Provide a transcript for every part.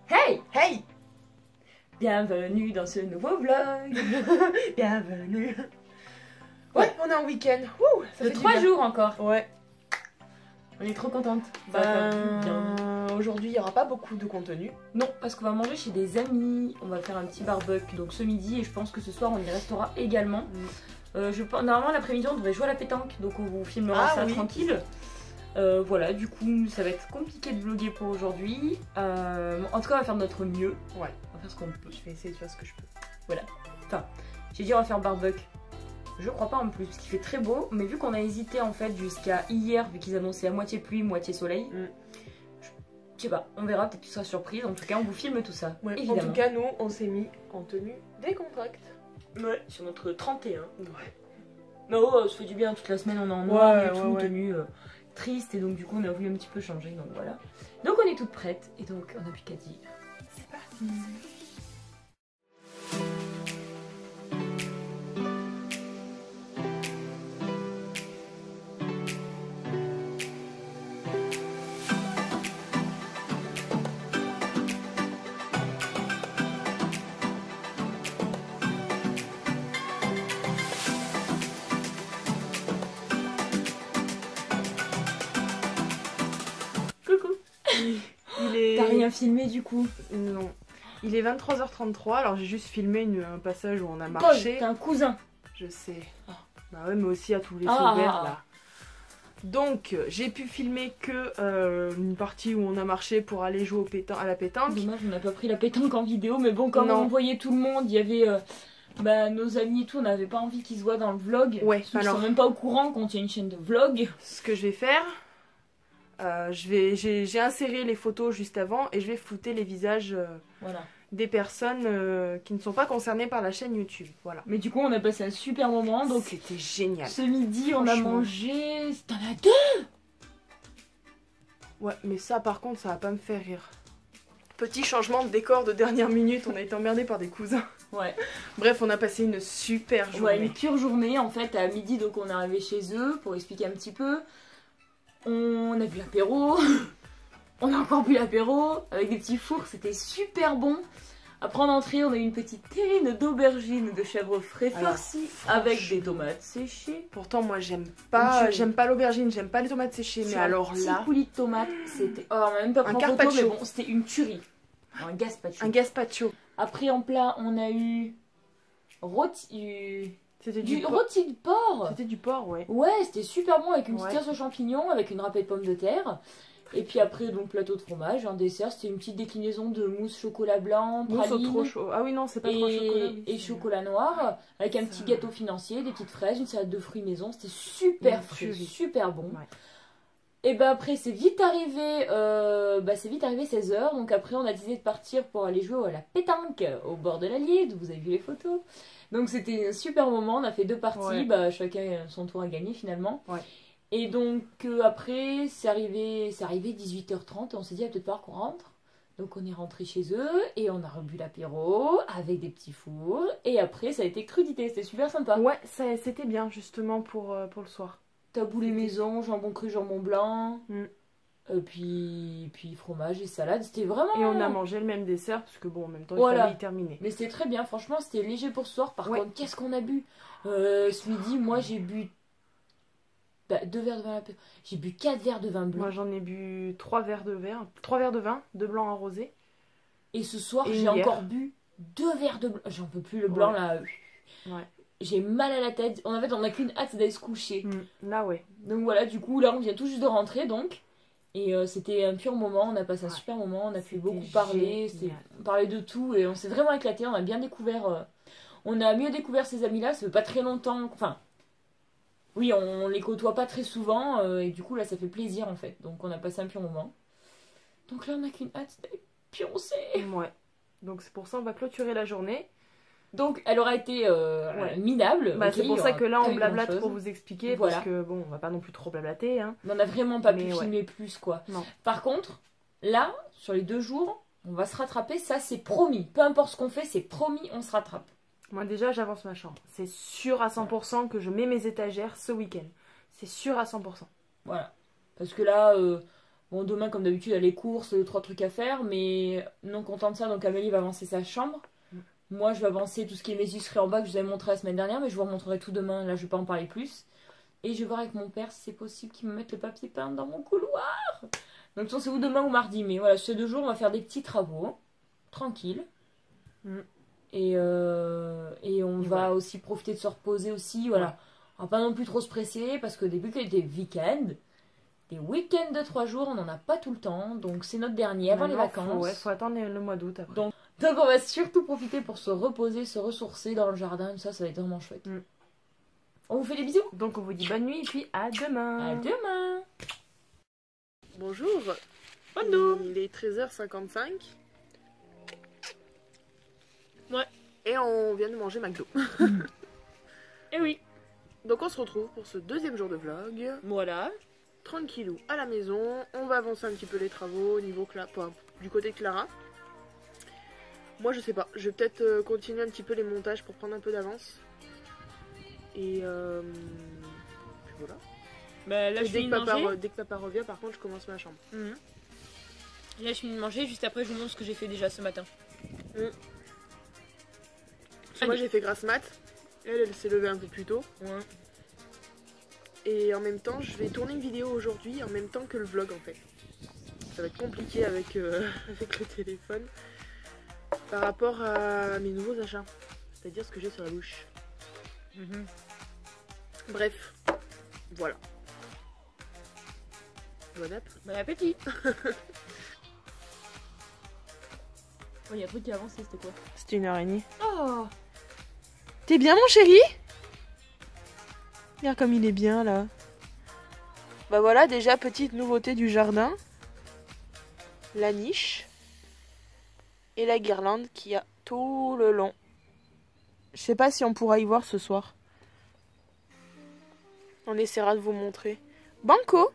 Hey! Hey! Bienvenue dans ce nouveau vlog. Bienvenue. Ouais, on est en week-end. Ouh, ça De fait du 3 bien. jours encore. Ouais. On est trop contente. Ça va faire du bien. Aujourd'hui, il n'y aura pas beaucoup de contenu. Non, parce qu'on va manger chez des amis. On va faire un petit barbecue donc ce midi et je pense que ce soir on y restera également. Normalement l'après-midi on devrait jouer à la pétanque donc on vous filmera ça tranquille. Voilà, du coup ça va être compliqué de vlogger pour aujourd'hui. En tout cas on va faire de notre mieux. Ouais. On va faire ce qu'on peut. Je vais essayer de faire ce que je peux. Voilà. Enfin, j'ai dit on va faire barbecue. Je crois pas en plus, parce qu'il fait très beau, mais vu qu'on a hésité en fait jusqu'à hier, vu qu'ils annonçaient à moitié pluie, moitié soleil, je sais pas, on verra, peut-être que tu seras surprise. En tout cas, on vous filme tout ça, Ouais, évidemment. en tout cas, nous, on s'est mis en tenue décontracte. Ouais, sur notre 31. Ouais. Non, ça fait du bien, toute la semaine on est en noir Ouais, et tout, ouais. tenue triste, et donc du coup on a voulu un petit peu changer, donc voilà. Donc on est toutes prêtes, et donc on n'a plus qu'à dire. C'est parti. Coucou. Il est... T'as rien filmé du coup? Non. Il est 23h33, alors j'ai juste filmé un passage où on a Paul, marché. t'es un cousin. Je sais. Ah. Bah ouais, mais aussi à tous les Ah. feux verts là. Donc j'ai pu filmer que une partie où on a marché pour aller jouer à la pétanque. Dommage, on n'a pas pris la pétanque en vidéo, mais bon, comme Non. on voyait tout le monde, il y avait nos amis et tout, on n'avait pas envie qu'ils se voient dans le vlog. Ouais, Ils alors sont même pas au courant qu'on tient une chaîne de vlog. ce que je vais faire, j'ai inséré les photos juste avant et je vais flouter les visages Voilà. des personnes qui ne sont pas concernées par la chaîne YouTube. Voilà. Mais du coup, on a passé un super moment. Donc, c'était génial. ce midi, on a Franchement. mangé. T'en as deux? Ouais, mais ça par contre, ça va pas me faire rire. Petit changement de décor de dernière minute, on a été emmerdés par des cousins. Ouais. Bref, on a passé une super journée. Ouais, une pure journée. En fait, à midi, donc on est arrivé chez eux pour expliquer un petit peu. On a bu l'apéro. On a encore bu l'apéro avec des petits fours, c'était super bon. Après en entrée, on a eu une petite terrine d'aubergines de chèvre frais Alors, farcies avec des tomates séchées. Pourtant, moi, j'aime Une pas l'aubergine, j'aime pas les tomates séchées, mais Sur alors un petit là, coulis de tomates, c'était... Oh, on a même pas pris en photo, carpaccio. mais bon, c'était une tuerie. Un gazpacho. un gazpacho. Après en plat, on a eu rôti... C'était du du porc. rôti de porc. C'était du porc, ouais. Ouais, c'était super bon avec une petite Ouais. sauce aux champignons, avec une râpée de pommes de terre. Et puis après, donc plateau de fromage, un dessert, c'était une petite déclinaison de mousse chocolat blanc, Mousse au praline trop chaud. Ah oui, non, c'est pas trop chocolat. oui, et c'est- chocolat noir, avec un Ça- petit gâteau financier, des petites fraises, une salade de fruits maison. C'était super Une frais, tuerie. super bon. Ouais. Et ben après, c'est vite arrivé 16h. Donc après, on a décidé de partir pour aller jouer à la pétanque au bord de l'Allier, d'où vous avez vu les photos. Donc c'était un super moment, on a fait 2 parties, Ouais. chacun son tour à gagner finalement. Ouais. Et donc après, c'est arrivé 18h30 et on s'est dit, ah, peut-être pas qu'on rentre. Donc on est rentré chez eux et on a rebu l'apéro avec des petits fours. Et après, ça a été crudité, c'était super sympa. Ouais, c'était bien justement pour le soir. Taboulé maison, jambon cru, jambon blanc. Mm. Puis fromage et salade, c'était vraiment... Et on a mangé le même dessert parce que bon, en même temps, il Voilà. fallait y terminer. Mais c'était très bien, franchement, c'était léger pour ce soir. Par Ouais. contre, qu'est-ce qu'on a bu ce midi, moi j'ai bu 2 verres de vin apéro. J'ai bu 4 verres de vin blanc. Moi, j'en ai bu 3 verres de vin, 2 blancs en rosé. Et ce soir, Et j'ai hier. encore bu 2 verres de blanc. J'en peux plus, le blanc Ouais. là. Ouais. J'ai mal à la tête. En fait, on n'a qu'une hâte, c'est d'aller se coucher. Là, ouais. Donc voilà, du coup, là, on vient tout juste de rentrer, donc. Et c'était un pur moment, on a passé un Ouais. super moment, on a pu C'était beaucoup parler, génial. on parlait de tout et on s'est vraiment éclaté, on a bien découvert, on a mieux découvert ces amis-là, ça fait pas très longtemps, enfin, oui, on les côtoie pas très souvent et du coup là ça fait plaisir en fait, donc on a passé un pur moment. Donc là on a qu'une hâte d'aller pioncer. Ouais. Donc c'est pour ça on va clôturer la journée. Donc elle aura été minable. Bah, ok, c'est il pour y ça aura que là pas on eu blablate grand-chose. pour vous expliquer Voilà. parce que bon on va pas non plus trop blablater hein. Mais on n'a vraiment pas pu Mais ouais. filmer plus quoi. Non. Par contre, là, sur les 2 jours, on va se rattraper, ça c'est promis. Peu importe ce qu'on fait, c'est promis, on se rattrape. Moi déjà j'avance ma chambre. C'est sûr à 100% que je mets mes étagères ce week-end. C'est sûr à 100%. Voilà. Parce que là, bon, demain, comme d'habitude, il y a les courses, 3 trucs à faire. Mais non content de ça, donc Amélie va avancer sa chambre. Moi, je vais avancer tout ce qui est mes usseries en bas que je vous avais montré la semaine dernière. Mais je vous remontrerai tout demain. Là, je vais pas en parler plus. Et je vais voir avec mon père si c'est possible qu'il me mette le papier peint dans mon couloir. Donc, c'est vous demain ou mardi. Mais voilà, ces 2 jours, on va faire des petits travaux. Tranquille. Et on va aussi profiter de se reposer aussi. Voilà. On va pas non plus trop se presser. Parce que début qu'il y a des week-ends de 3 jours, on n'en a pas tout le temps. Donc, c'est notre dernier avant les vacances. Faut attendre le mois d'août après. Donc, on va surtout profiter pour se reposer, se ressourcer dans le jardin. Ça va être vraiment chouette. On vous fait des bisous. Donc on vous dit bonne nuit et puis à demain. À demain. Bonjour. Il est 13h55. Ouais. Et on vient de manger McDo. Et oui. Donc on se retrouve pour ce 2e jour de vlog. Voilà. Tranquillou à la maison. On va avancer un petit peu les travaux au niveau du côté Clara. Moi je sais pas. Je vais peut-être continuer un petit peu les montages pour prendre un peu d'avance. Et puis voilà. Bah, là, dès que papa revient, par contre, je commence ma chambre. Là, je finis de manger. Juste après, je vous montre ce que j'ai fait déjà ce matin. Moi, j'ai fait grasse mat. Elle s'est levée un peu plus tôt. Et en même temps, je vais tourner une vidéo aujourd'hui en même temps que le vlog en fait. Ça va être compliqué avec, avec le téléphone par rapport à mes nouveaux achats. C'est-à-dire ce que j'ai sur la bouche. Bref, voilà. Bon appétit. Il y a un truc qui a avancé, c'était quoi? C'était une araignée. Oh, t'es bien mon chéri? Regarde comme il est bien là. Bah voilà, déjà petite nouveauté du jardin. La niche. Et la guirlande qu'il y a tout le long. Je sais pas si on pourra y voir ce soir. On essaiera de vous montrer. Banco.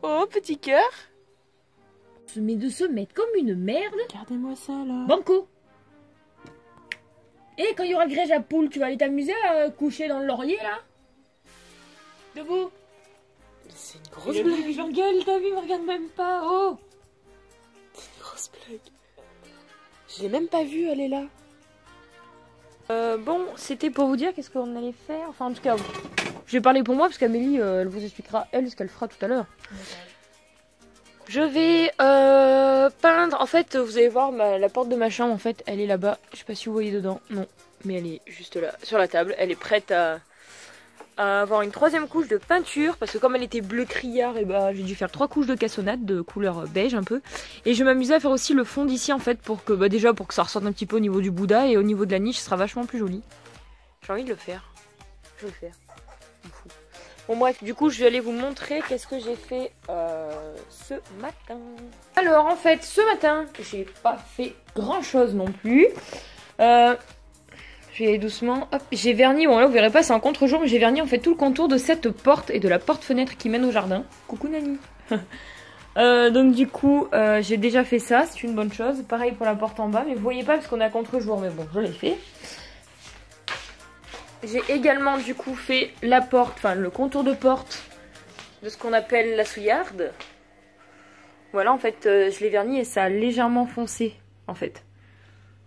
Oh, petit cœur. Mais de se mettre comme une merde. Regardez-moi ça là. Banco. Et quand il y aura grège à poules, tu vas aller t'amuser à coucher dans le laurier là? Debout. C'est une grosse blague. J'engueule, t'as vu, me regarde même pas. Oh. C'est une grosse blague. Je l'ai même pas vue, elle est là. Bon, c'était pour vous dire qu'est-ce qu'on allait faire. Enfin, en tout cas, je vais parler pour moi parce qu'Amélie, elle vous expliquera, elle, ce qu'elle fera tout à l'heure. Je vais peindre. En fait, vous allez voir la porte de ma chambre. En fait, elle est là-bas. Je sais pas si vous voyez dedans. Non, mais elle est juste là, sur la table. Elle est prête à avoir une 3e couche de peinture. Parce que comme elle était bleu criard, et bah, j'ai dû faire 3 couches de cassonade de couleur beige un peu. Et je m'amusais à faire aussi le fond d'ici en fait. Pour que, bah, déjà, pour que ça ressorte un petit peu au niveau du Bouddha. Et au niveau de la niche, ce sera vachement plus joli. J'ai envie de le faire. Je vais le faire. Je m'en fous. Bon bref, du coup je vais aller vous montrer qu'est-ce que j'ai fait ce matin. Alors en fait ce matin, j'ai pas fait grand chose non plus. Je vais aller doucement. Hop, j'ai verni, bon là vous verrez pas c'est en contre-jour, mais j'ai verni en fait tout le contour de cette porte et de la porte-fenêtre qui mène au jardin. Coucou Nani. Donc du coup j'ai déjà fait ça, c'est une bonne chose. Pareil pour la porte en bas, mais vous voyez pas parce qu'on est à contre-jour, mais bon je l'ai fait. J'ai également du coup fait la porte, enfin le contour de porte de ce qu'on appelle la souillarde. Voilà en fait je l'ai verni et ça a légèrement foncé en fait.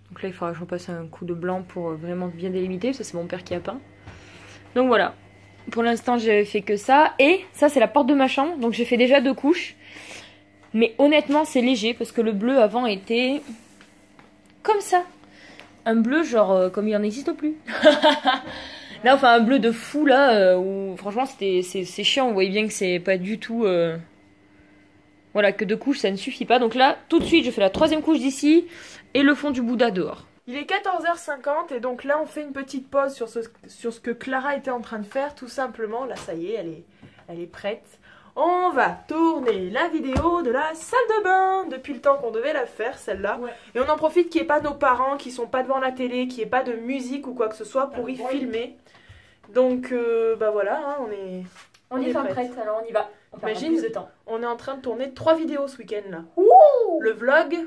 Donc là il faudra que je repasse un coup de blanc pour vraiment bien délimiter, ça c'est mon père qui a peint. Donc voilà, pour l'instant j'avais fait que ça. Et ça c'est la porte de ma chambre, donc j'ai fait déjà 2 couches. Mais honnêtement c'est léger parce que le bleu avant était comme ça. Un bleu genre comme il en existe plus. Là enfin un bleu de fou là où franchement c'est chiant, vous voyez bien que c'est pas du tout voilà, que 2 couches ça ne suffit pas. Donc là tout de suite je fais la 3e couche d'ici et le fond du Bouddha dehors. Il est 14h50 et donc là on fait une petite pause sur ce que Clara était en train de faire tout simplement. Là ça y est, elle est prête. On va tourner la vidéo de la salle de bain depuis le temps qu'on devait la faire celle-là. Ouais. Et on en profite qu'il n'y ait pas nos parents qui sont pas devant la télé, qu'il n'y ait pas de musique ou quoi que ce soit pour y filmer. Donc bah voilà, hein, on est prête, alors on y va. Imagine, on est en train de tourner 3 vidéos ce week-end là. Ouh, le vlog,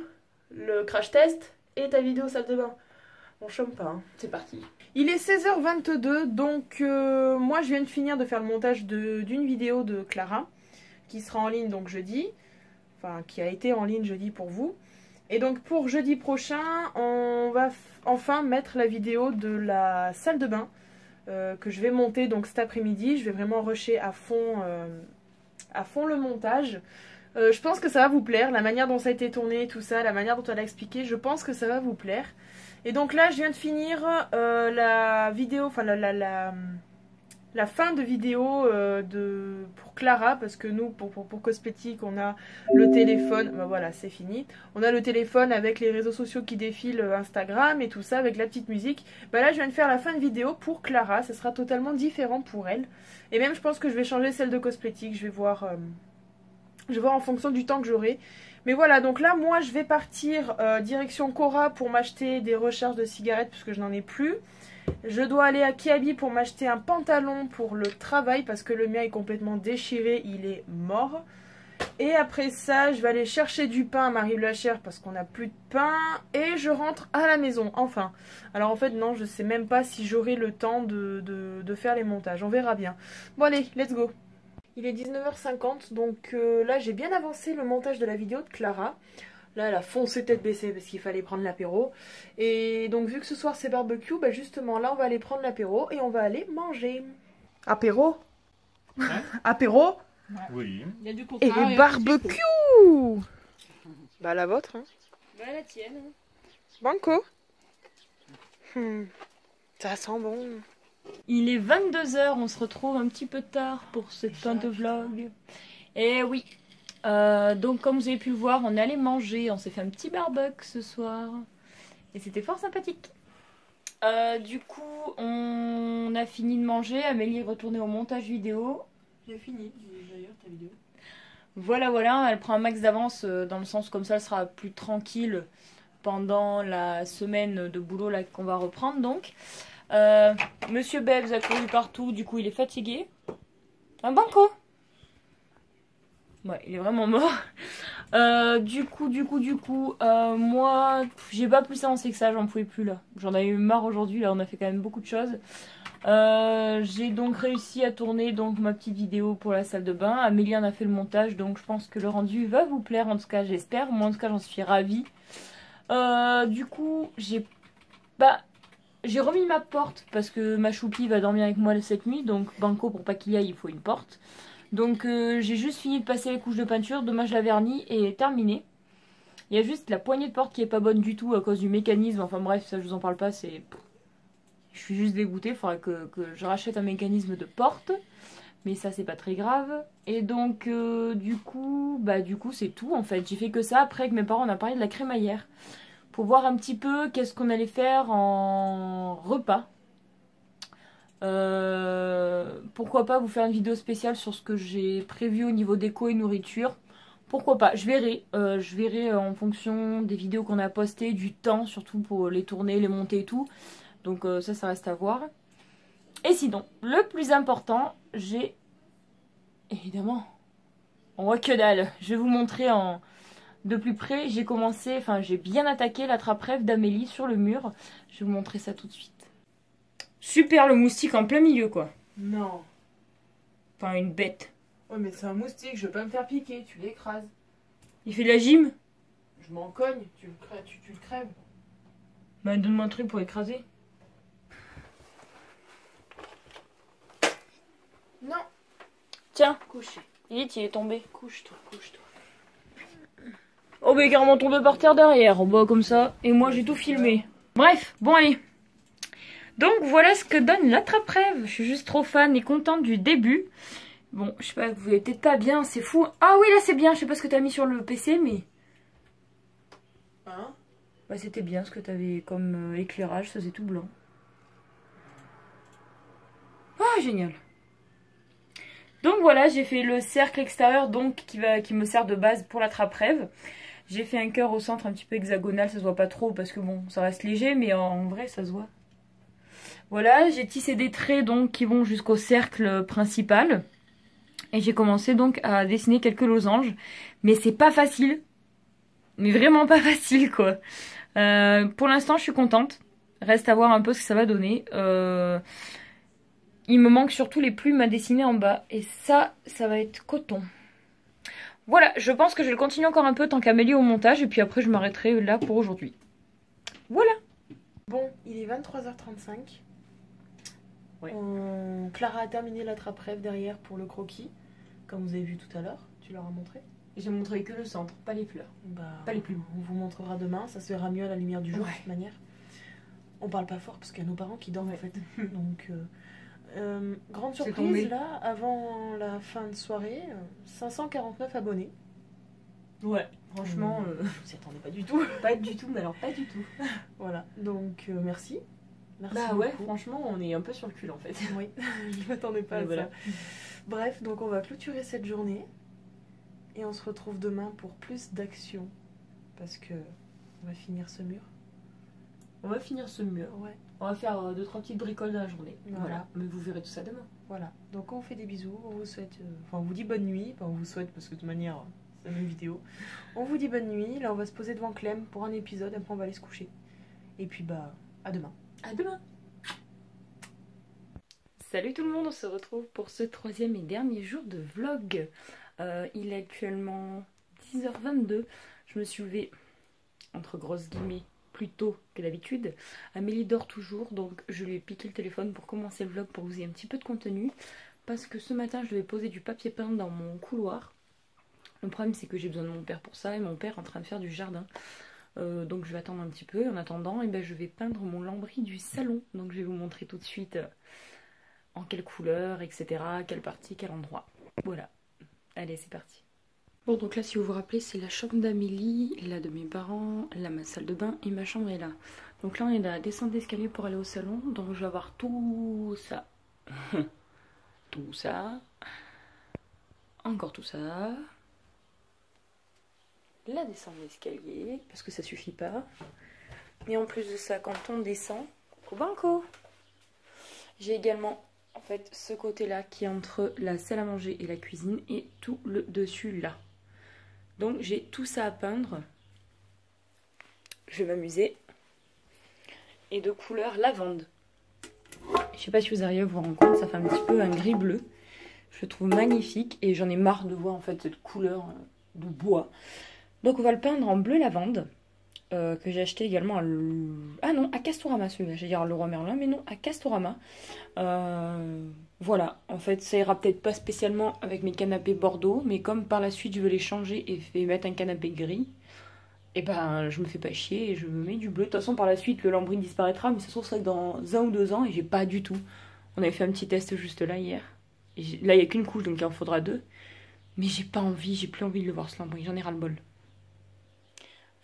le crash test et ta vidéo salle de bain. On chôme pas. Hein. C'est parti. Il est 16h22, donc moi je viens de finir de faire le montage d'une vidéo de Clara qui sera en ligne donc jeudi. Enfin, qui a été en ligne jeudi pour vous. Et donc pour jeudi prochain, on va enfin mettre la vidéo de la salle de bain que je vais monter donc cet après-midi. Je vais vraiment rusher à fond le montage. Je pense que ça va vous plaire, la manière dont ça a été tourné, tout ça, la manière dont elle a expliqué, je pense que ça va vous plaire. Et donc là, je viens de finir la vidéo, enfin la fin de vidéo pour Clara, parce que nous, pour Cosmétique, on a le téléphone, ben voilà, c'est fini. On a le téléphone avec les réseaux sociaux qui défilent, Instagram et tout ça, avec la petite musique. Ben là, je viens de faire la fin de vidéo pour Clara, ça sera totalement différent pour elle. Et même, je pense que je vais changer celle de Cosmétique, je vais voir en fonction du temps que j'aurai. Mais voilà, donc là, moi, je vais partir direction Cora pour m'acheter des recharges de cigarettes, puisque je n'en ai plus. Je dois aller à Kiabi pour m'acheter un pantalon pour le travail parce que le mien est complètement déchiré, il est mort. Et après ça, je vais aller chercher du pain à Marie-Blachère parce qu'on n'a plus de pain. Et je rentre à la maison, enfin. Alors en fait, non, je sais même pas si j'aurai le temps de faire les montages. On verra bien. Bon allez, let's go. Il est 19h50, donc là j'ai bien avancé le montage de la vidéo de Clara. Là, elle a foncé tête baissée parce qu'il fallait prendre l'apéro. Et donc, vu que ce soir c'est barbecue, bah justement, là, on va aller prendre l'apéro et on va aller manger. Apéro? Hein? Apéro? Oui. Il y a du coca et barbecue! Bah, la vôtre, hein? Bah, la tienne. Banco? Ça sent bon. Il est 22h, on se retrouve un petit peu tard pour cette fin de vlog. Et oui. Donc comme vous avez pu le voir, on est allé manger, on s'est fait un petit barbecue ce soir et c'était fort sympathique. Du coup on a fini de manger, Amélie est retournée au montage vidéo. J'ai fini d'ailleurs ta vidéo. Voilà, elle prend un max d'avance dans le sens comme ça elle sera plus tranquille pendant la semaine de boulot là qu'on va reprendre donc. Monsieur Bebs a couru partout, du coup il est fatigué. Un banco. Ouais, il est vraiment mort. Du coup, moi, j'ai pas plus avancé que ça, j'en pouvais plus là. J'en avais eu marre aujourd'hui, là, on a fait quand même beaucoup de choses. J'ai donc réussi à tourner donc ma petite vidéo pour la salle de bain. Amélie en a fait le montage, donc je pense que le rendu va vous plaire, en tout cas j'espère. Moi en tout cas j'en suis ravie. Du coup, j'ai remis ma porte parce que ma choupie va dormir avec moi cette nuit, donc banco pour pas qu'il y aille, il faut une porte. Donc j'ai juste fini de passer les couches de peinture, dommage la vernis est terminé. Il y a juste la poignée de porte qui est pas bonne du tout à cause du mécanisme, enfin bref ça je vous en parle pas, c'est... Je suis juste dégoûtée, il faudra que je rachète un mécanisme de porte. Mais ça c'est pas très grave. Et donc du coup c'est tout en fait. J'ai fait que ça après que mes parents on a parlé de la crémaillère. Pour voir un petit peu qu'est-ce qu'on allait faire en repas. Pourquoi pas vous faire une vidéo spéciale sur ce que j'ai prévu au niveau déco et nourriture. Pourquoi pas, je verrai en fonction des vidéos qu'on a postées, du temps surtout pour les tourner, les monter et tout. Donc ça reste à voir. Et sinon, le plus important, j'ai évidemment, on voit que dalle. Je vais vous montrer de plus près. J'ai bien attaqué la trappe-rêve d'Amélie sur le mur. Je vais vous montrer ça tout de suite. Super, le moustique en plein milieu, quoi. Non. Enfin, une bête. Ouais, mais c'est un moustique, je veux pas me faire piquer, tu l'écrases. Il fait de la gym? Je m'en cogne, tu le crèves. Bah, donne-moi un truc pour écraser. Non. Tiens, Couché. vite, il est tombé. Couche-toi. Oh, bah, il est carrément tombé par terre derrière. Bah, comme ça. Et moi, j'ai tout filmé. Bref, bon, allez. Donc voilà ce que donne l'attrape-rêve. Je suis juste trop fan et contente du début. Bon, je sais pas, vous voyez peut-être pas bien, c'est fou. Ah oui, là c'est bien, je sais pas ce que t'as mis sur le PC, mais... Hein? Bah c'était bien ce que t'avais comme éclairage, ça c'est tout blanc. Ah, génial. Donc voilà, j'ai fait le cercle extérieur donc qui me sert de base pour l'attrape-rêve. J'ai fait un cœur au centre un petit peu hexagonal, ça se voit pas trop parce que bon, ça reste léger, mais en vrai ça se voit. Voilà, j'ai tissé des traits donc qui vont jusqu'au cercle principal. Et j'ai commencé donc à dessiner quelques losanges. Mais c'est pas facile. Mais vraiment pas facile quoi. Pour l'instant je suis contente. Reste à voir un peu ce que ça va donner. Il me manque surtout les plumes à dessiner en bas. Et ça va être coton. Voilà, je pense que je vais le continuer encore un peu tant qu'Amélie au montage et puis après je m'arrêterai là pour aujourd'hui. Voilà. Bon, il est 23h35. Ouais. Clara a terminé la trappe-rêve derrière pour le croquis, comme vous avez vu tout à l'heure. Tu leur as montré? J'ai montré que le centre, pas les fleurs. Bah, pas les plumes. On vous montrera demain, ça se verra mieux à la lumière du jour Ouais. de toute manière. On parle pas fort parce qu'il y a nos parents qui dorment en fait. Donc, grande surprise là, avant la fin de soirée, 549 abonnés. Ouais, franchement, je vous y attendais pas du tout. Pas du tout, mais alors pas du tout. Voilà, donc merci. Merci bah beaucoup. ouais, franchement, on est un peu sur le cul en fait. Oui, je m'attendais pas à voilà. ça. Bref, donc on va clôturer cette journée et on se retrouve demain pour plus d'action parce que on va finir ce mur. On va finir ce mur. Ouais. On va faire 2-3 petites bricoles dans la journée. Voilà. Mais vous verrez tout ça demain. Voilà. Donc on vous fait des bisous, on vous souhaite, enfin on vous dit bonne nuit, enfin on vous souhaite parce que de toute manière c'est la même vidéo. On vous dit bonne nuit. Là on va se poser devant Clem pour un épisode, après on va aller se coucher. Et puis bah à demain. À demain. Salut tout le monde, on se retrouve pour ce 3e et dernier jour de vlog. Il est actuellement 10h22. Je me suis levée, entre grosses guillemets, plus tôt que d'habitude. Amélie dort toujours, donc je lui ai piqué le téléphone pour commencer le vlog pour que vous ayez un petit peu de contenu. Parce que ce matin, je devais poser du papier peint dans mon couloir. Le problème, c'est que j'ai besoin de mon père pour ça et mon père est en train de faire du jardin. Donc je vais attendre un petit peu. En attendant, je vais peindre mon lambris du salon. Donc je vais vous montrer tout de suite en quelle couleur, etc. Quelle partie, quel endroit. Voilà. Allez, c'est parti. Bon, donc là, si vous vous rappelez, c'est la chambre d'Amélie, là de mes parents, là ma salle de bain et ma chambre est là. Donc là, on est dans la descente d'escalier pour aller au salon. Donc je vais avoir tout ça. Tout ça. Encore tout ça. La descente d'escalier, parce que ça suffit pas. Et en plus de ça, quand on descend au banco, j'ai également en fait ce côté là qui est entre la salle à manger et la cuisine et tout le dessus là. Donc j'ai tout ça à peindre. Je vais m'amuser. Et de couleur lavande. Je sais pas si vous arrivez à vous rendre compte, ça fait un petit peu un gris bleu. Je le trouve magnifique et j'en ai marre de voir en fait cette couleur de bois. Donc on va le peindre en bleu lavande. Que j'ai acheté également à Castorama celui-là, j'allais dire à Leroy Merlin, mais non, à Castorama. Voilà, en fait ça ira peut-être pas spécialement avec mes canapés bordeaux, mais comme par la suite je veux les changer et mettre un canapé gris, et ben je me fais pas chier et je me mets du bleu. De toute façon par la suite le lambris disparaîtra, mais ça se trouve ça dans 1 ou 2 ans et j'ai pas du tout. On avait fait un petit test juste là hier. Et là il n'y a qu'une couche donc il en faudra 2. Mais j'ai pas envie, j'ai plus envie de le voir ce lambris, j'en ai ras le bol.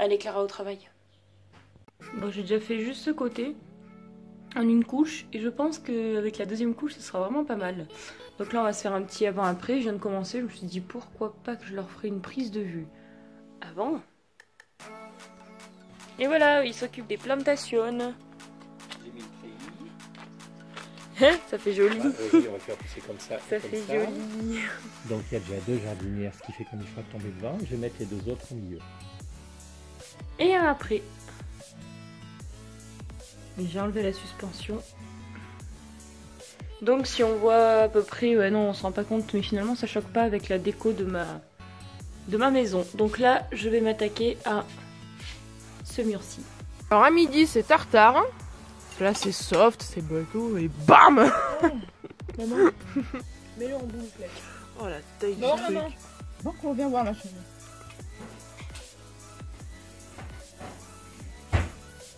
Allez Clara au travail. Bon, j'ai déjà fait juste ce côté en une couche et je pense qu'avec la deuxième couche ce sera vraiment pas mal. Donc là on va se faire un petit avant-après. Je viens de commencer, je me suis dit pourquoi pas que je leur ferai une prise de vue avant. Et voilà, ils s'occupent des plantations. Ça fait joli. Oui, on va faire pousser comme ça. Ça fait joli. Donc il y a déjà 2 jardinières, ce qui fait qu'on y fera tomber devant. Je vais mettre les 2 autres au milieu. Et après, j'ai enlevé la suspension. Donc si on voit à peu près, ouais non on se rend pas compte, mais finalement ça choque pas avec la déco de ma maison. Donc là je vais m'attaquer à ce mur-ci. Alors à midi c'est tartare. Là c'est soft, c'est bateau et BAM. Maman, mets-le en boule, Claire. Oh la taille du Non, truc. maman. Bon, on vient voir ma chérie.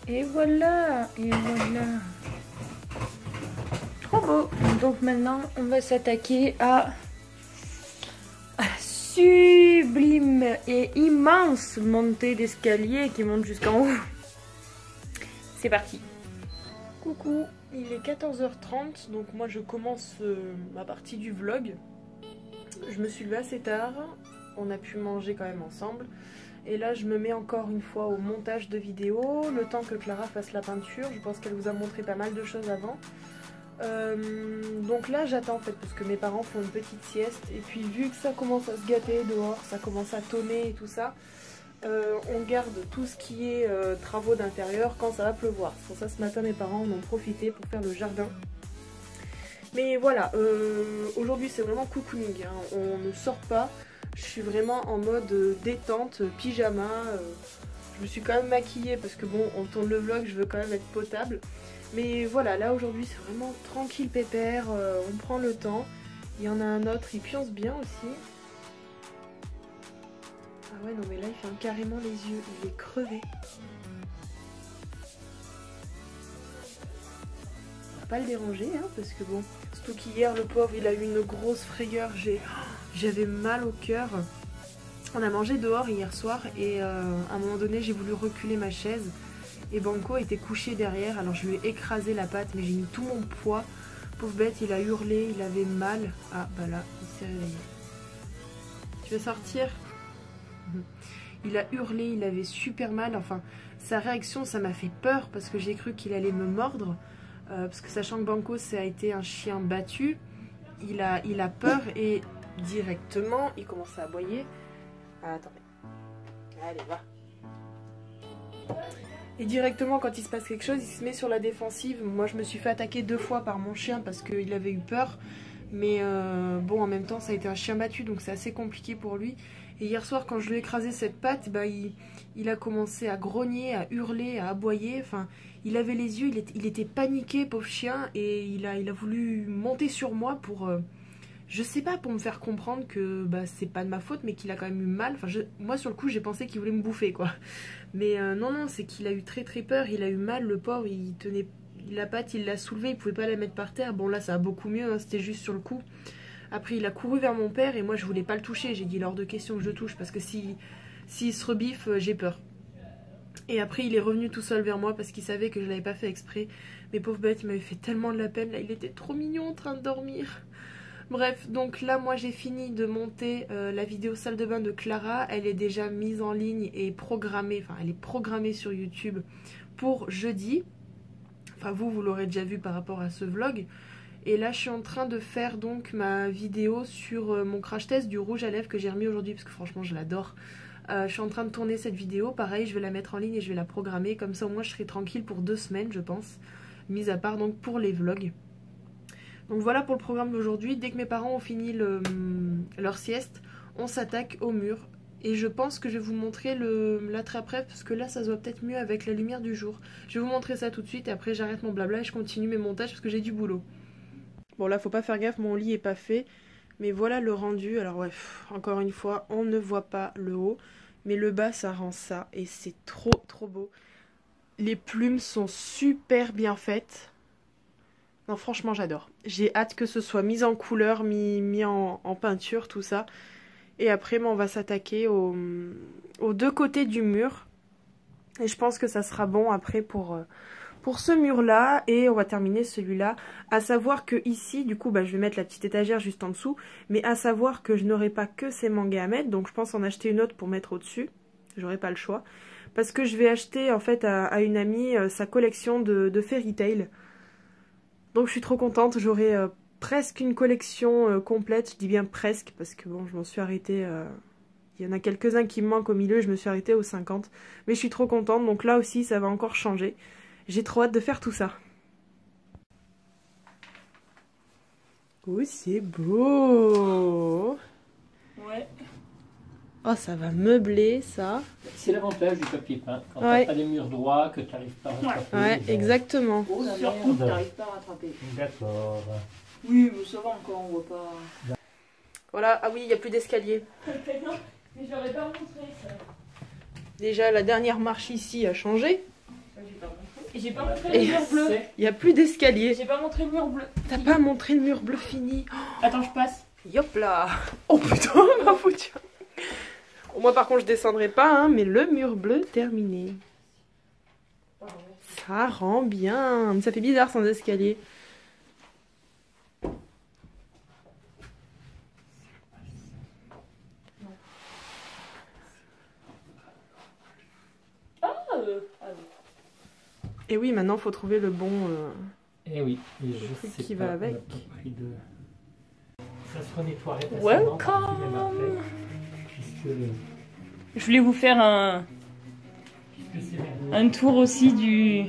Et voilà, et voilà. Trop beau. Donc maintenant, on va s'attaquer à la sublime et immense montée d'escalier qui monte jusqu'en haut. C'est parti. Coucou, il est 14h30, donc moi je commence ma partie du vlog. Je me suis levée assez tard, on a pu manger quand même ensemble. Et là je me mets encore une fois au montage de vidéos, le temps que Clara fasse la peinture. Je pense qu'elle vous a montré pas mal de choses avant. Donc là j'attends en fait parce que mes parents font une petite sieste. Et puis vu que ça commence à se gâter dehors, ça commence à tonner et tout ça, on garde tout ce qui est travaux d'intérieur quand ça va pleuvoir. C'est pour ça ce matin mes parents en ont profité pour faire le jardin. Mais voilà, aujourd'hui c'est vraiment cocooning, hein. On ne sort pas. Je suis vraiment en mode détente, pyjama. Je me suis quand même maquillée parce que bon, on tourne le vlog, je veux quand même être potable. Mais voilà, là aujourd'hui c'est vraiment tranquille pépère, on prend le temps. Il y en a un autre, il pionce bien aussi. Ah ouais non mais là il ferme carrément les yeux, il est crevé. On va pas le déranger hein, parce que bon, surtout qu'hier le pauvre il a eu une grosse frayeur, j'avais mal au cœur. On a mangé dehors hier soir et à un moment donné j'ai voulu reculer ma chaise. Et Banco était couché derrière, alors je lui ai écrasé la patte, mais j'ai mis tout mon poids. Pauvre bête, il a hurlé, il avait mal. Ah bah là, il s'est réveillé. Tu veux sortir? Il a hurlé, il avait super mal. Enfin, sa réaction, ça m'a fait peur parce que j'ai cru qu'il allait me mordre. Parce que sachant que Banco, ça a été un chien battu, il a peur et directement, il commence à aboyer. Ah, attendez. Allez, va. Et directement quand il se passe quelque chose, il se met sur la défensive. Moi je me suis fait attaquer 2 fois par mon chien parce qu'il avait eu peur. Mais bon en même temps ça a été un chien battu donc c'est assez compliqué pour lui. Et hier soir quand je lui ai écrasé cette patte, bah, il a commencé à grogner, à hurler, à aboyer. Enfin il avait les yeux, il était paniqué pauvre chien. Et il a voulu monter sur moi pour... je sais pas, pour me faire comprendre que bah, c'est pas de ma faute, mais qu'il a quand même eu mal. Enfin, moi, sur le coup, j'ai pensé qu'il voulait me bouffer, quoi. Mais non, c'est qu'il a eu très peur. Il a eu mal, le pauvre. Il tenait la patte, il l'a soulevée, il pouvait pas la mettre par terre. Bon, là, ça va beaucoup mieux, hein, c'était juste sur le coup. Après, il a couru vers mon père et moi, je voulais pas le toucher. J'ai dit, il est hors de question que je le touche parce que s'il se rebiffe, j'ai peur. Et après, il est revenu tout seul vers moi parce qu'il savait que je l'avais pas fait exprès. Mais pauvre bête, il m'avait fait tellement de la peine. Là, il était trop mignon en train de dormir. Bref, donc là moi j'ai fini de monter la vidéo salle de bain de Clara. Elle est déjà mise en ligne et programmée, enfin elle est programmée sur YouTube pour jeudi. Enfin vous l'aurez déjà vu par rapport à ce vlog. Et là je suis en train de faire donc ma vidéo sur mon crash test du rouge à lèvres que j'ai remis aujourd'hui parce que franchement je l'adore. Je suis en train de tourner cette vidéo, pareil je vais la mettre en ligne et je vais la programmer. Comme ça au moins je serai tranquille pour 2 semaines je pense. Mis à part donc pour les vlogs. Donc voilà pour le programme d'aujourd'hui. Dès que mes parents ont fini leur sieste, on s'attaque au mur. Et je pense que je vais vous montrer l'après parce que là ça se voit peut-être mieux avec la lumière du jour. Je vais vous montrer ça tout de suite et après j'arrête mon blabla et je continue mes montages parce que j'ai du boulot. Bon là faut pas faire gaffe, mon lit est pas fait. Mais voilà le rendu. Alors ouais, encore une fois, on ne voit pas le haut. Mais le bas ça rend ça et c'est trop beau. Les plumes sont super bien faites. Non franchement j'adore. J'ai hâte que ce soit mis en couleur, mis en peinture, tout ça. Et après on va s'attaquer aux 2 côtés du mur. Et je pense que ça sera bon après pour ce mur là. Et on va terminer celui-là. À savoir que ici du coup bah, je vais mettre la petite étagère juste en dessous. Mais à savoir que je n'aurai pas que ces mangas à mettre. Donc je pense en acheter une autre pour mettre au dessus. J'aurai pas le choix. Parce que je vais acheter en fait à une amie sa collection de Fairy Tail. Donc je suis trop contente, j'aurai presque une collection complète, je dis bien presque parce que bon je m'en suis arrêtée, il y en a quelques-uns qui me manquent au milieu, je me suis arrêtée aux 50. Mais je suis trop contente, donc là aussi ça va encore changer. J'ai trop hâte de faire tout ça. Oh c'est beau! Ouais. Oh ça va meubler ça. C'est l'avantage du papier peint. Quand ouais. tu as des murs droits, que tu n'arrives pas à rattraper. Ouais, exactement. Oh la merde, tu n'arrives pas à rattraper. D'accord. Oui, mais ça va encore, on voit pas. Voilà, ah oui, il n'y a plus d'escalier. Non, mais je l'aurais pas montré ça. Déjà, la dernière marche ici a changé. Et j'ai pas montré le mur bleu. Il n'y a plus d'escalier. J'ai pas montré le mur bleu. T'as pas montré le mur bleu fini. Attends, je passe. Yop là. Oh putain, ma foutu. Moi par contre je descendrai pas, hein, mais le mur bleu terminé. Ça rend bien. Ça fait bizarre sans escalier. Et oui, maintenant faut trouver le bon. Et oui, et je sais qui pas, va avec. Ça se renettoierait Welcome. Je voulais vous faire un tour aussi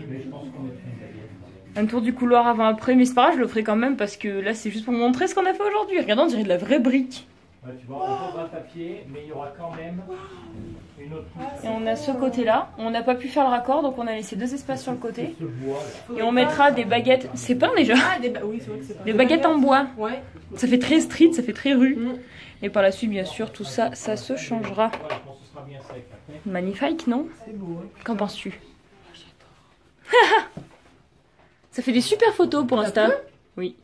un tour du couloir avant-après, mais c'est pas grave, je le ferai quand même parce que là c'est juste pour vous montrer ce qu'on a fait aujourd'hui. Regardez, on dirait de la vraie brique. Ouais, tu vois, on posera le papier, mais il y aura quand même une autre couche. Et on a ce côté-là. On n'a pas pu faire le raccord, donc on a laissé 2 espaces sur le côté. Et on mettra des baguettes. C'est peint déjà. Ah, oui, c'est vrai que c'est peint. Des baguettes en bois. Ouais. Ça fait très street, ça fait très rue. Et par la suite, bien sûr, tout ça, ça se changera. Magnifique, non? C'est beau. Hein. Qu'en penses-tu? Ça fait des super photos pour Insta. Oui.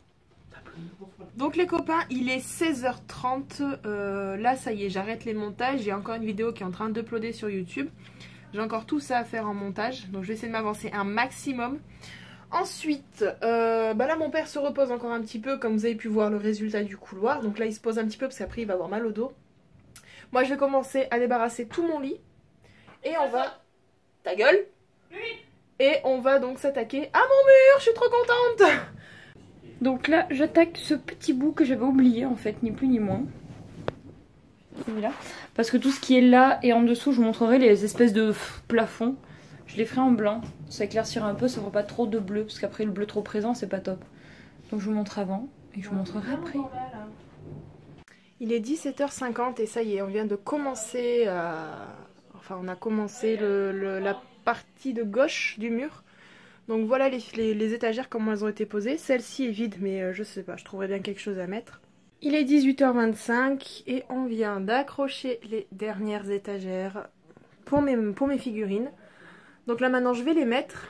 Donc les copains, il est 16h30. Là, ça y est, j'arrête les montages. J'ai encore une vidéo qui est en train d'uploader sur YouTube. J'ai encore tout ça à faire en montage. Donc je vais essayer de m'avancer un maximum. Ensuite, là mon père se repose encore un petit peu. Comme vous avez pu voir le résultat du couloir. Donc là il se pose un petit peu parce qu'après il va avoir mal au dos. Moi je vais commencer à débarrasser tout mon lit. Et on va... Ta gueule? Et on va donc s'attaquer à mon mur. Je suis trop contente. Donc là, j'attaque ce petit bout que j'avais oublié en fait, ni plus ni moins. Celui-là. Parce que tout ce qui est là et en dessous, je vous montrerai les espèces de plafonds. Je les ferai en blanc. Ça éclaircira un peu, ça ne fera pas trop de bleu. Parce qu'après, le bleu trop présent, c'est pas top. Donc je vous montre avant et je vous montrerai après. Il est 17h50 et ça y est, on vient de commencer Enfin, on a commencé la partie de gauche du mur. Donc voilà les étagères, comment elles ont été posées. Celle-ci est vide, mais je sais pas, je trouverais bien quelque chose à mettre. Il est 18h25 et on vient d'accrocher les dernières étagères pour mes figurines. Donc là maintenant je vais les mettre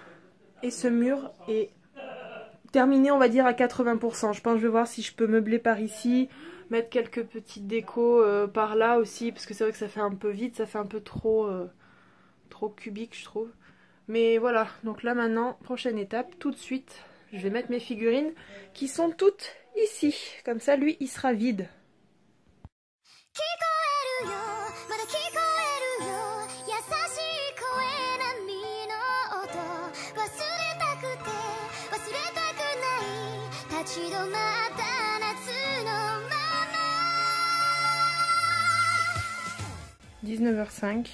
et ce mur est terminé, on va dire à 80%. Je pense que je vais voir si je peux meubler par ici, mettre quelques petites décos par là aussi, parce que c'est vrai que ça fait un peu vide, ça fait un peu trop cubique je trouve. Mais voilà, donc là maintenant, prochaine étape, tout de suite, je vais mettre mes figurines qui sont toutes ici. Comme ça, lui, il sera vide. « 19h05 ».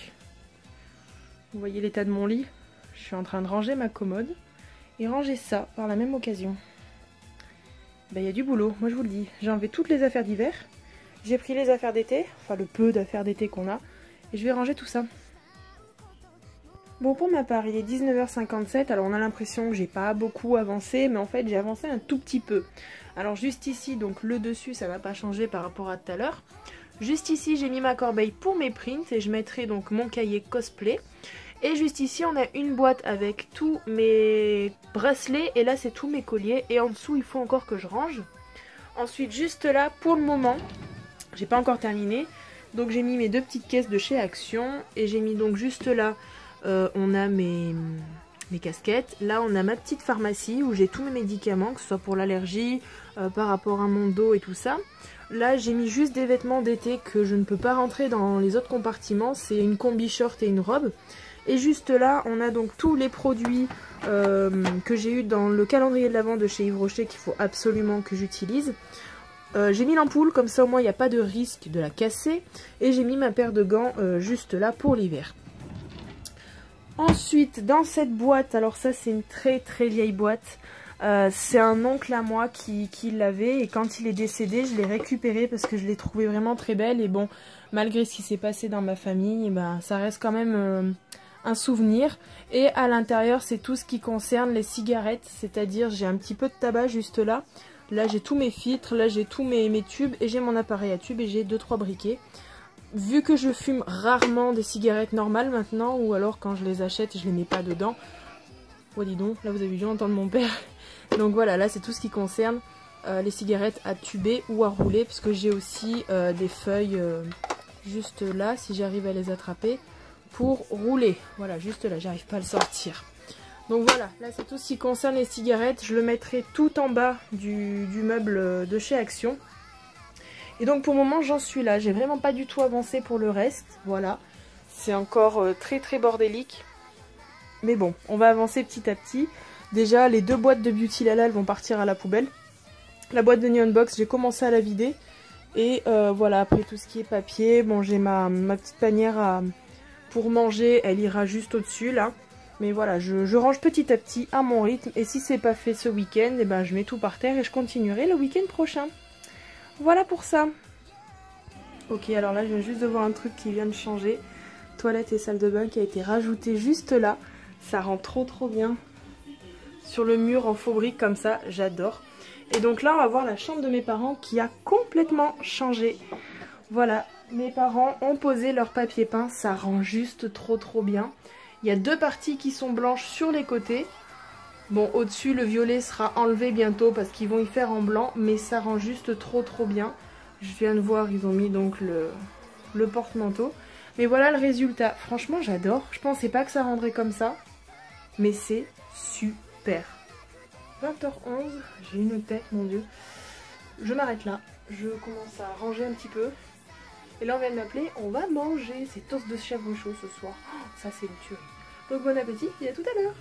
Vous voyez l'état de mon lit. Je suis en train de ranger ma commode et ranger ça par la même occasion. Il y a du boulot, moi je vous le dis. J'ai enlevé toutes les affaires d'hiver. J'ai pris les affaires d'été, enfin le peu d'affaires d'été qu'on a. Et je vais ranger tout ça. Bon, pour ma part, il est 19h57. Alors on a l'impression que j'ai pas beaucoup avancé, mais en fait j'ai avancé un tout petit peu. Alors juste ici, donc le dessus, ça va pas changer par rapport à tout à l'heure. Juste ici, j'ai mis ma corbeille pour mes prints et je mettrai donc mon cahier cosplay. Et juste ici, on a une boîte avec tous mes bracelets et là, c'est tous mes colliers. Et en dessous, il faut encore que je range. Ensuite, juste là, pour le moment, j'ai pas encore terminé. Donc j'ai mis mes 2 petites caisses de chez Action et j'ai mis donc juste là, on a mes casquettes. Là, on a ma petite pharmacie où j'ai tous mes médicaments, que ce soit pour l'allergie, par rapport à mon dos et tout ça. Là, j'ai mis juste des vêtements d'été que je ne peux pas rentrer dans les autres compartiments. C'est une combi short et une robe. Et juste là, on a donc tous les produits que j'ai eu dans le calendrier de l'Avent de chez Yves Rocher qu'il faut absolument que j'utilise. J'ai mis l'ampoule, comme ça au moins il n'y a pas de risque de la casser. Et j'ai mis ma paire de gants juste là pour l'hiver. Ensuite, dans cette boîte, alors ça c'est une très très vieille boîte. C'est un oncle à moi qui l'avait et quand il est décédé, je l'ai récupérée parce que je l'ai trouvée vraiment très belle. Et bon, malgré ce qui s'est passé dans ma famille, ça reste quand même un souvenir. Et à l'intérieur, c'est tout ce qui concerne les cigarettes, c'est-à-dire j'ai un petit peu de tabac juste là. Là, j'ai tous mes filtres, là j'ai tous mes tubes et j'ai mon appareil à tubes et j'ai 2-3 briquets. Vu que je fume rarement des cigarettes normales maintenant, ou alors quand je les achète, je les mets pas dedans. Oh dis donc, là vous avez dû entendre mon père. Donc voilà, là c'est tout ce qui concerne les cigarettes à tuber ou à rouler, parce que j'ai aussi des feuilles juste là, si j'arrive à les attraper, pour rouler. Voilà, juste là, j'arrive pas à le sortir. Donc voilà, là c'est tout ce qui concerne les cigarettes. Je le mettrai tout en bas du meuble de chez Action. Et donc pour le moment j'en suis là, j'ai vraiment pas du tout avancé pour le reste. Voilà, c'est encore très très bordélique. Mais bon, on va avancer petit à petit. Déjà, les 2 boîtes de Beauty Lala, elles vont partir à la poubelle. La boîte de Neon Box, j'ai commencé à la vider. Et voilà, après tout ce qui est papier, bon, j'ai ma petite panière pour manger, elle ira juste au-dessus, là. Mais voilà, je range petit à petit à mon rythme. Et si c'est pas fait ce week-end, je mets tout par terre et je continuerai le week-end prochain. Voilà pour ça. Ok, alors là je viens juste de voir un truc qui vient de changer. Toilette et salle de bain qui a été rajouté juste là. Ça rend trop bien sur le mur en faux briques comme ça, j'adore. Et donc là on va voir la chambre de mes parents qui a complètement changé. Voilà, mes parents ont posé leur papier peint, ça rend juste trop bien. Il y a deux parties qui sont blanches sur les côtés. Bon, au-dessus le violet sera enlevé bientôt parce qu'ils vont y faire en blanc, mais ça rend juste trop bien. Je viens de voir, ils ont mis donc le porte-manteau. Mais voilà le résultat, franchement j'adore. Je pensais pas que ça rendrait comme ça, mais c'est super. 20h11, j'ai une tête, mon dieu. Je m'arrête là, je commence à ranger un petit peu. Et là on vient de m'appeler, on va manger. C'est toast de chèvre chaud ce soir. Oh, ça c'est une tuerie. Donc bon appétit et à tout à l'heure.